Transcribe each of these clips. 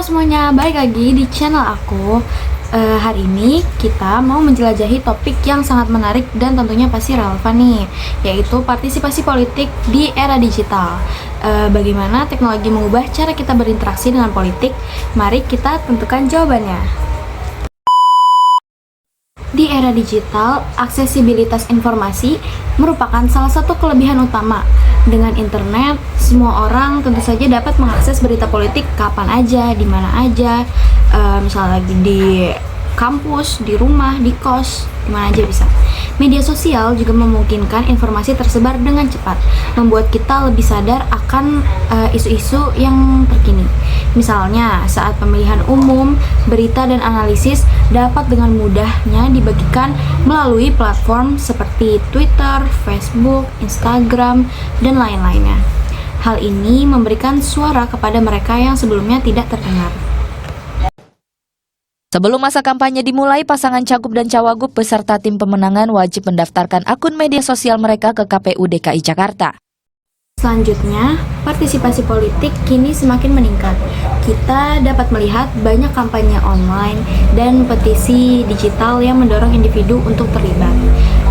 Halo semuanya, balik lagi di channel aku. Hari ini kita mau menjelajahi topik yang sangat menarik dan tentunya pasti relevan nih, yaitu partisipasi politik di era digital. Bagaimana teknologi mengubah cara kita berinteraksi dengan politik? Mari kita tentukan jawabannya. Di era digital, aksesibilitas informasi merupakan salah satu kelebihan utama. Dengan internet, semua orang tentu saja dapat mengakses berita politik kapan aja, di mana aja, misalnya lagi di kampus, di rumah, di kos, di mana aja bisa. Media sosial juga memungkinkan informasi tersebar dengan cepat, membuat kita lebih sadar akan isu-isu yang terkini. Misalnya, saat pemilihan umum, berita dan analisis dapat dengan mudahnya dibagikan melalui platform seperti Twitter, Facebook, Instagram, dan lain-lainnya. Hal ini memberikan suara kepada mereka yang sebelumnya tidak terdengar. Sebelum masa kampanye dimulai, pasangan cagup dan cawagup beserta tim pemenangan wajib mendaftarkan akun media sosial mereka ke KPU DKI Jakarta. Selanjutnya, partisipasi politik kini semakin meningkat. Kita dapat melihat banyak kampanye online dan petisi digital yang mendorong individu untuk terlibat.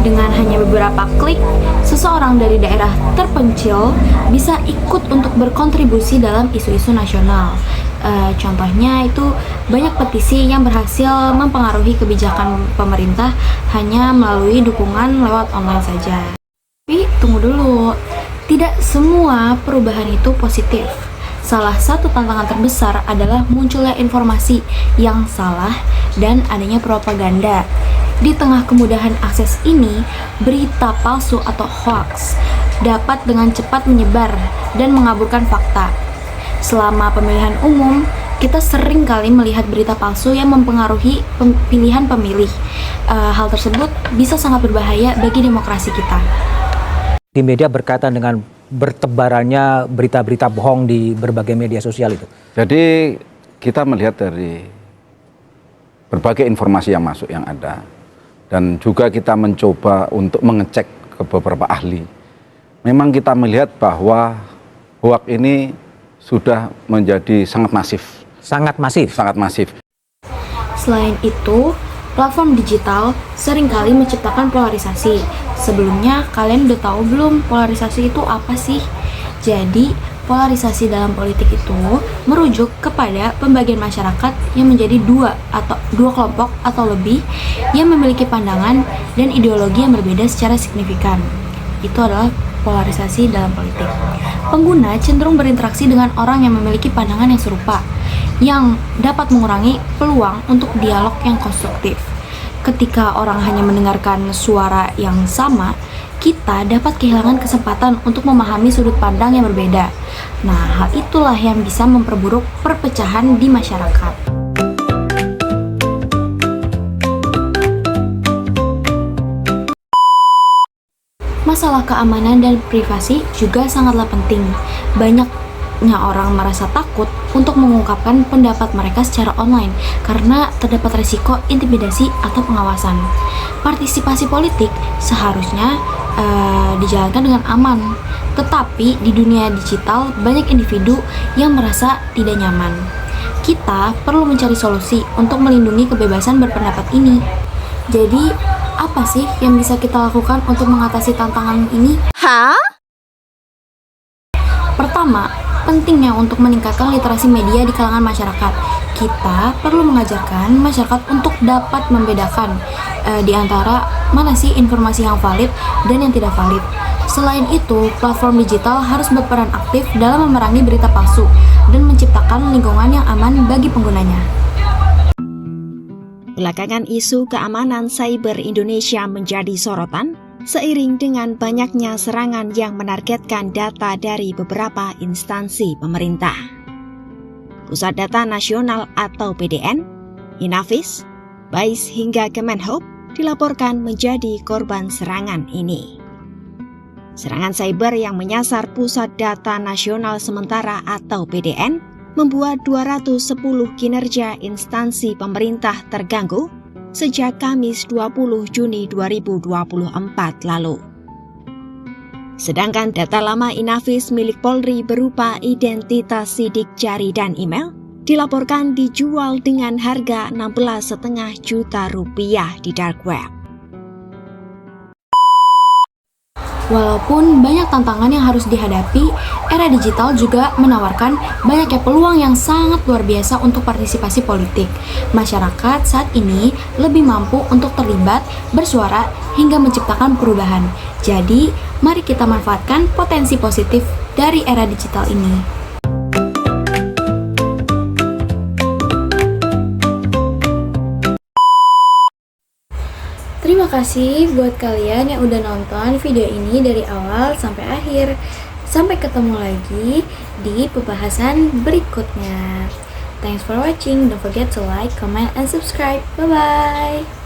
Dengan hanya beberapa klik, seseorang dari daerah terpencil bisa ikut untuk berkontribusi dalam isu-isu nasional. Contohnya itu banyak petisi yang berhasil mempengaruhi kebijakan pemerintah hanya melalui dukungan lewat online saja. Tapi tunggu dulu, tidak semua perubahan itu positif. Salah satu tantangan terbesar adalah munculnya informasi yang salah dan adanya propaganda. Di tengah kemudahan akses ini, berita palsu atau hoax dapat dengan cepat menyebar dan mengaburkan fakta. Selama pemilihan umum, kita sering kali melihat berita palsu yang mempengaruhi pilihan pemilih. Hal tersebut bisa sangat berbahaya bagi demokrasi kita. Di media berkaitan dengan bertebarannya berita-berita bohong di berbagai media sosial itu. Jadi kita melihat dari berbagai informasi yang masuk yang ada, dan juga kita mencoba untuk mengecek ke beberapa ahli. Memang kita melihat bahwa hoax ini sudah menjadi sangat masif. Sangat masif. Sangat masif. Selain itu, platform digital seringkali menciptakan polarisasi. Sebelumnya, kalian udah tahu belum polarisasi itu apa sih? Jadi, polarisasi dalam politik itu merujuk kepada pembagian masyarakat yang menjadi dua kelompok atau lebih yang memiliki pandangan dan ideologi yang berbeda secara signifikan. Itu adalah polarisasi dalam politik. Pengguna cenderung berinteraksi dengan orang yang memiliki pandangan yang serupa, yang dapat mengurangi peluang untuk dialog yang konstruktif. Ketika orang hanya mendengarkan suara yang sama, kita dapat kehilangan kesempatan untuk memahami sudut pandang yang berbeda. Nah, hal itulah yang bisa memperburuk perpecahan di masyarakat. Masalah keamanan dan privasi juga sangatlah penting. Banyaknya orang merasa takut untuk mengungkapkan pendapat mereka secara online karena terdapat risiko intimidasi atau pengawasan. Partisipasi politik seharusnya dijalankan dengan aman, tetapi di dunia digital banyak individu yang merasa tidak nyaman. Kita perlu mencari solusi untuk melindungi kebebasan berpendapat ini. Jadi, apa sih yang bisa kita lakukan untuk mengatasi tantangan ini? Pertama, pentingnya untuk meningkatkan literasi media di kalangan masyarakat. Kita perlu mengajarkan masyarakat untuk dapat membedakan di antara mana sih informasi yang valid dan yang tidak valid. Selain itu, platform digital harus berperan aktif dalam memerangi berita palsu dan menciptakan lingkungan yang aman bagi penggunanya. Belakangan isu keamanan cyber Indonesia menjadi sorotan seiring dengan banyaknya serangan yang menargetkan data dari beberapa instansi pemerintah. Pusat Data Nasional atau PDN, Inavis, BAIS hingga Kemenhub dilaporkan menjadi korban serangan ini. Serangan cyber yang menyasar Pusat Data Nasional Sementara atau PDN membuat 210 kinerja instansi pemerintah terganggu sejak Kamis 20 Juni 2024 lalu. Sedangkan data lama Inavis milik Polri berupa identitas sidik jari dan email dilaporkan dijual dengan harga 16,5 juta rupiah di dark web. Walaupun banyak tantangan yang harus dihadapi, era digital juga menawarkan banyaknya peluang yang sangat luar biasa untuk partisipasi politik. Masyarakat saat ini lebih mampu untuk terlibat, bersuara, hingga menciptakan perubahan. Jadi, mari kita manfaatkan potensi positif dari era digital ini. Terima kasih buat kalian yang udah nonton video ini dari awal sampai akhir. Sampai ketemu lagi di pembahasan berikutnya. Thanks for watching. Don't forget to like, comment, and subscribe. Bye-bye.